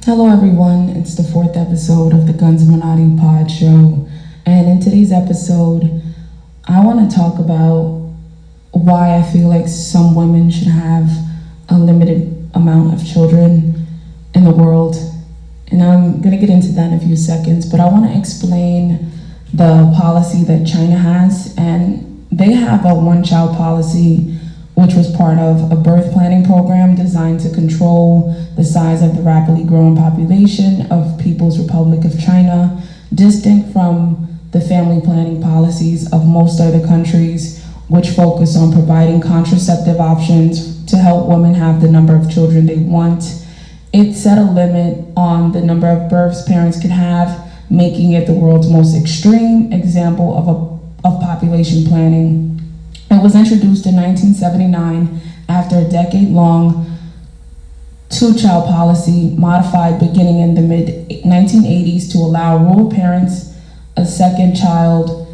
Hello, everyone. It's the fourth episode of the Guns Illuminati Pod Show. And in today's episode, I want to talk about why I feel like some women should have a limited amount of children in the world. And I'm going to get into that in a few seconds, but I want to explain the policy that China has. And they have a one-child policy, which was part of a birth planning program designed to control the size of the rapidly growing population of People's Republic of China, distinct from the family planning policies of most other countries, which focus on providing contraceptive options to help women have the number of children they want. It set a limit on the number of births parents could have, making it the world's most extreme example of population planning. It was introduced in 1979 after a decade-long two-child policy modified beginning in the mid-1980s to allow rural parents a second child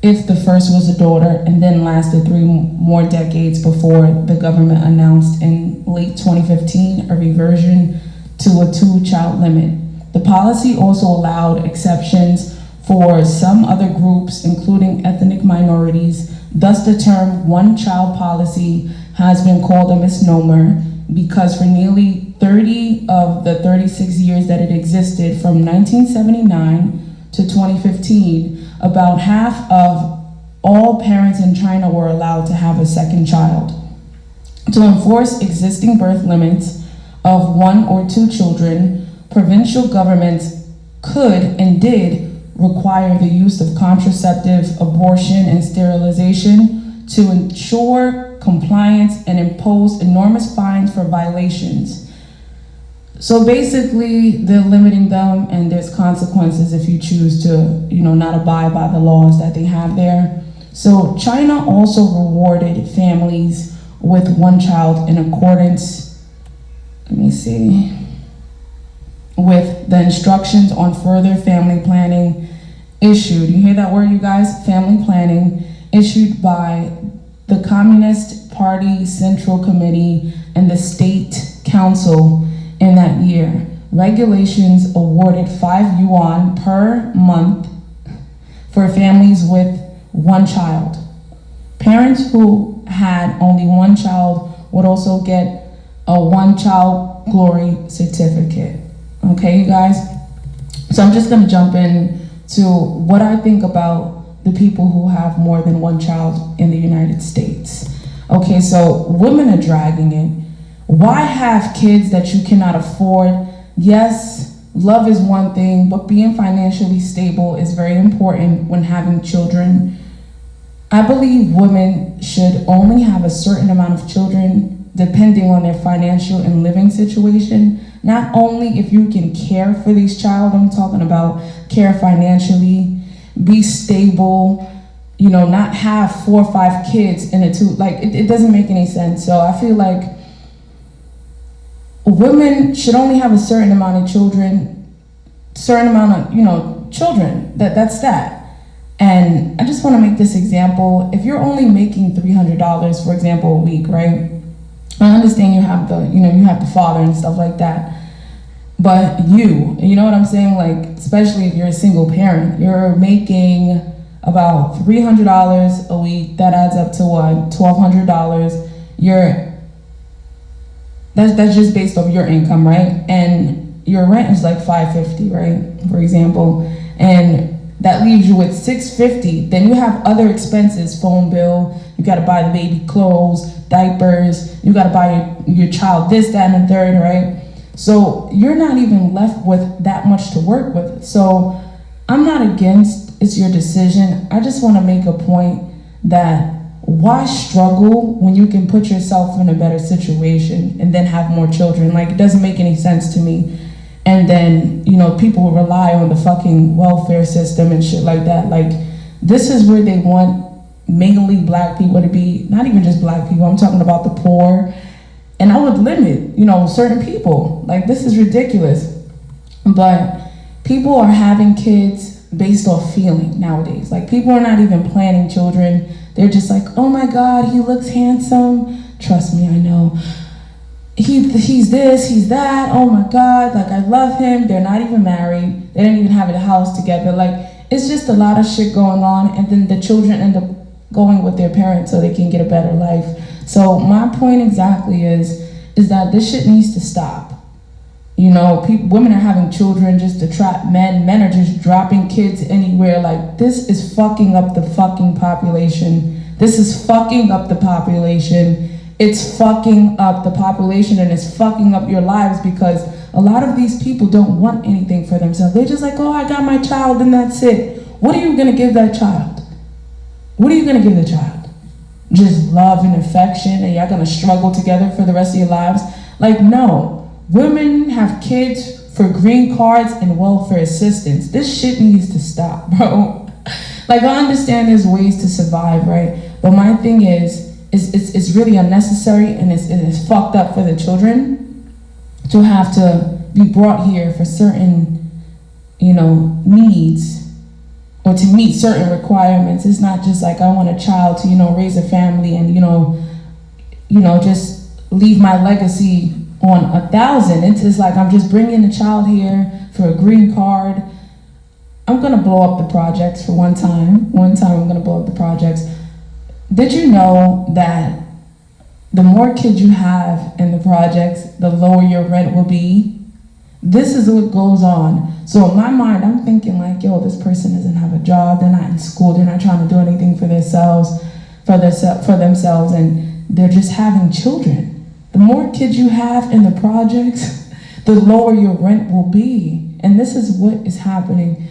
if the first was a daughter, and then lasted 3 more decades before the government announced in late 2015 a reversion to a two-child limit. The policy also allowed exceptions for some other groups, including ethnic minorities. Thus, the term one-child policy has been called a misnomer because for nearly 30 of the 36 years that it existed, from 1979 to 2015, about half of all parents in China were allowed to have a second child. To enforce existing birth limits of 1 or 2 children, provincial governments could and did require the use of contraceptive, abortion, and sterilization to ensure compliance and impose enormous fines for violations. So basically, they're limiting them, and there's consequences if you choose to, not abide by the laws that they have there. So China also rewarded families with one child in accordance, with the instructions on further family planning issued. You hear that word, you guys? Family planning, issued by the Communist Party Central Committee and the State Council in that year. Regulations awarded 5 yuan per month for families with one child. Parents who had only one child would also get a one-child glory certificate. Okay, you guys? So I'm just gonna jump in to what I think about the people who have more than one child in the United States. Okay, so women are dragging it. Why have kids that you cannot afford? Yes, love is one thing, but being financially stable is very important when having children. I believe women should only have a certain amount of children depending on their financial and living situation. Not only if you can care for this child, I'm talking about care financially, be stable, not have 4 or 5 kids in a it doesn't make any sense. So I feel like women should only have a certain amount of children, children, that's that. And I just want to make this example. If you're only making $300, for example, a week, right? I understand you have the father and stuff like that. But you know what I'm saying? Like, especially if you're a single parent, you're making about $300 a week. That adds up to what? $1,200. That's just based off your income, right? And your rent is like $550, right? For example. And that leaves you with $650. Then you have other expenses, phone bill, you gotta buy the baby clothes, diapers, you gotta buy your child this, that, and the third, right? So you're not even left with that much to work with. So I'm not against, it's your decision. I just wanna make a point that why struggle when you can put yourself in a better situation and then have more children? Like, it doesn't make any sense to me. And then, people rely on the fucking welfare system and shit like that. Like, this is where they want mainly black people to be, not even just black people, I'm talking about the poor. And I would limit, certain people. Like, this is ridiculous. But people are having kids based off feeling nowadays. Like, people are not even planning children. They're just like, oh my God, he looks handsome. Trust me, I know. he's this, he's that, oh my God, like I love him. They're not even married. They didn't even have a house together. Like, it's just a lot of shit going on, and then the children end up going with their parents so they can get a better life. So my point exactly is that this shit needs to stop. You know, women are having children just to trap men. Men are just dropping kids anywhere. Like, this is fucking up the fucking population. This is fucking up the population. It's fucking up the population, and it's fucking up your lives, because a lot of these people don't want anything for themselves. They're just like, oh, I got my child and that's it. What are you gonna give that child? What are you gonna give the child? Just love and affection, and you're gonna struggle together for the rest of your lives? Like, no. Women have kids for green cards and welfare assistance. This shit needs to stop, bro. Like, I understand there's ways to survive, right? But my thing is it's really unnecessary, and it's fucked up for the children to have to be brought here for certain, needs, or to meet certain requirements. It's not just like I want a child to, raise a family and, just leave my legacy on 1,000. It's just like, I'm just bringing a child here for a green card. I'm gonna blow up the projects for one time. I'm gonna blow up the projects. Did you know that the more kids you have in the projects, the lower your rent will be? This is what goes on. So in my mind, I'm thinking like, yo, this person doesn't have a job, they're not in school, they're not trying to do anything for themselves, and they're just having children. The more kids you have in the projects, the lower your rent will be. And this is what is happening.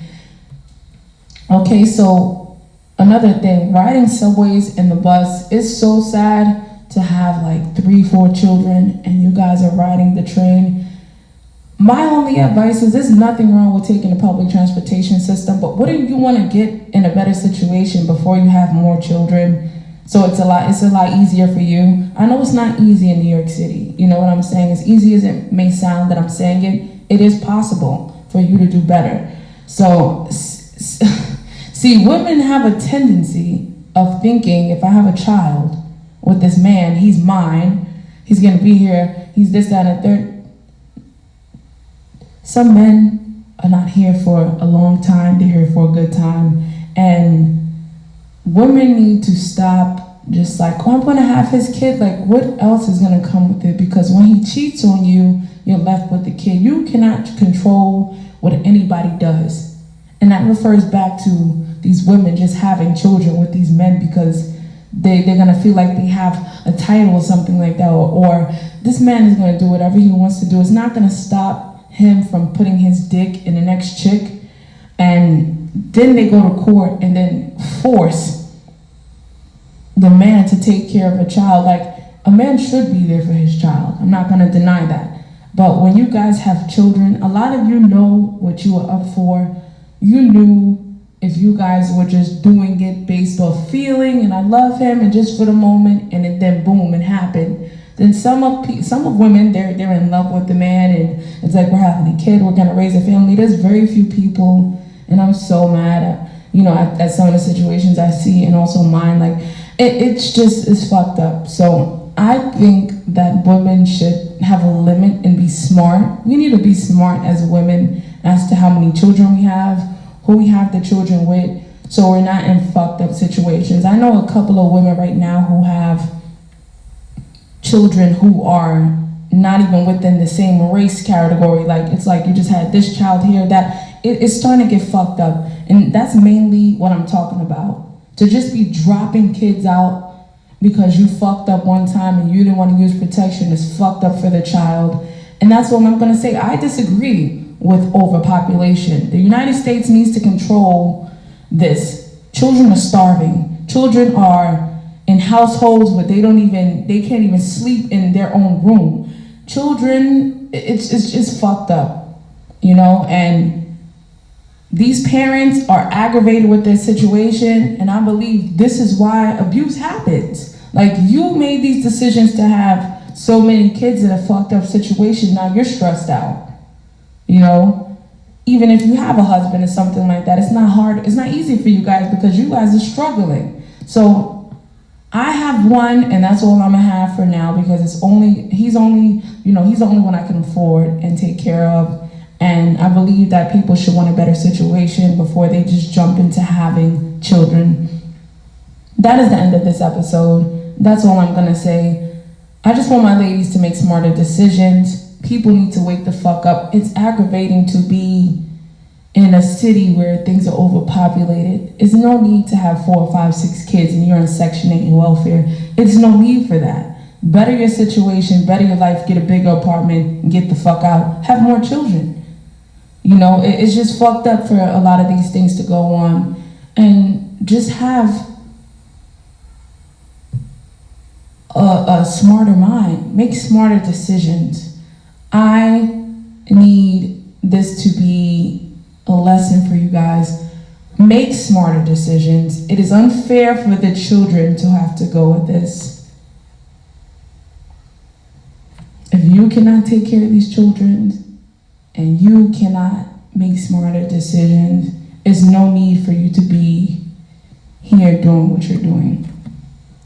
Okay, so another thing, riding subways and the bus is so sad to have like 3-4 children and you guys are riding the train. My only advice is there's nothing wrong with taking the public transportation system, but what do you want to get in a better situation before you have more children? So it's a lot easier for you. I know it's not easy in New York City. You know what I'm saying? As easy as it may sound that I'm saying it, it is possible for you to do better. So, see, women have a tendency of thinking, if I have a child with this man, he's mine, he's gonna be here, he's this, that, and the third. Some men are not here for a long time, they're here for a good time. And women need to stop just like, oh, I'm gonna have his kid. Like, what else is gonna come with it? Because when he cheats on you, you're left with the kid. You cannot control what anybody does. And that refers back to these women just having children with these men because they're gonna feel like they have a title or something like that, or this man is gonna do whatever he wants to do. It's not gonna stop him from putting his dick in the next chick, and then they go to court and then force the man to take care of a child. Like, a man should be there for his child. I'm not gonna deny that. But when you guys have children, a lot of you know what you were up for. You knew if you guys were just doing it based off feeling and I love him and just for the moment, and then boom, it happened. Then some of women, they're in love with the man and it's like, we're having a kid, we're gonna raise a family. There's very few people, and I'm so mad at some of the situations I see, and also mine. Like, it's fucked up. So I think that women should have a limit and be smart. We need to be smart as women as to how many children we have, who we have the children with, so we're not in fucked up situations. I know a couple of women right now who have children who are not even within the same race category. Like, it's like you just had this child here, that it's starting to get fucked up. And that's mainly what I'm talking about. To just be dropping kids out because you fucked up one time and you didn't want to use protection is fucked up for the child. And that's what I'm gonna say. I disagree with overpopulation. The United States needs to control this. Children are starving. Children are in households where they can't even sleep in their own room. Children, it's just fucked up, and these parents are aggravated with their situation, and I believe this is why abuse happens. Like, you made these decisions to have so many kids in a fucked up situation, now you're stressed out, Even if you have a husband or something like that, it's not hard, it's not easy for you guys because you guys are struggling. So I have one, and that's all I'm gonna have for now because he's the only one I can afford and take care of. And I believe that people should want a better situation before they just jump into having children. That is the end of this episode. That's all I'm gonna say. I just want my ladies to make smarter decisions. People need to wake the fuck up. It's aggravating to be in a city where things are overpopulated. There's no need to have 4, 5, 6 kids and you're on Section 8 and welfare. It's no need for that. Better your situation, better your life, get a bigger apartment, and get the fuck out. Have more children. You know, it's just fucked up for a lot of these things to go on. And just have a smarter mind. Make smarter decisions. I need this to be a lesson for you guys. Make smarter decisions. It is unfair for the children to have to go with this. If you cannot take care of these children and you cannot make smarter decisions, there's no need for you to be here doing what you're doing.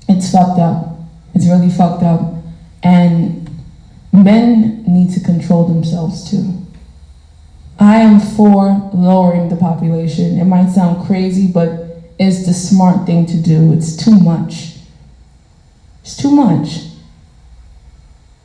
It's fucked up. It's really fucked up. And men need to control themselves too. I am for lowering the population. It might sound crazy, but it's the smart thing to do. It's too much. It's too much.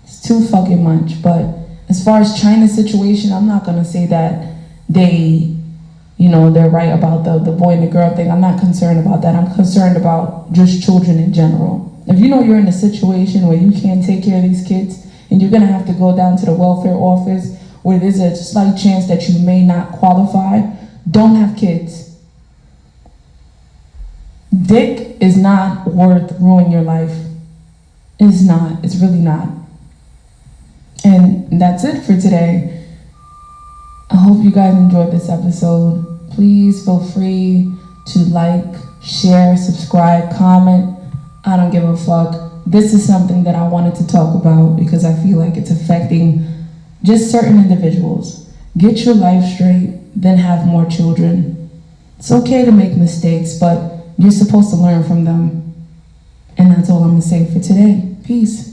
It's too fucking much. But as far as China's situation, I'm not gonna say that they're right about the boy and the girl thing. I'm not concerned about that. I'm concerned about just children in general. If you know you're in a situation where you can't take care of these kids and you're gonna have to go down to the welfare office where there's a slight chance that you may not qualify, don't have kids. Dick is not worth ruining your life. It's not. It's really not. And that's it for today. I hope you guys enjoyed this episode. Please feel free to like, share, subscribe, comment. I don't give a fuck. This is something that I wanted to talk about because I feel like it's affecting just certain individuals. Get your life straight, then have more children. It's okay to make mistakes, but you're supposed to learn from them. And that's all I'm gonna say for today. Peace.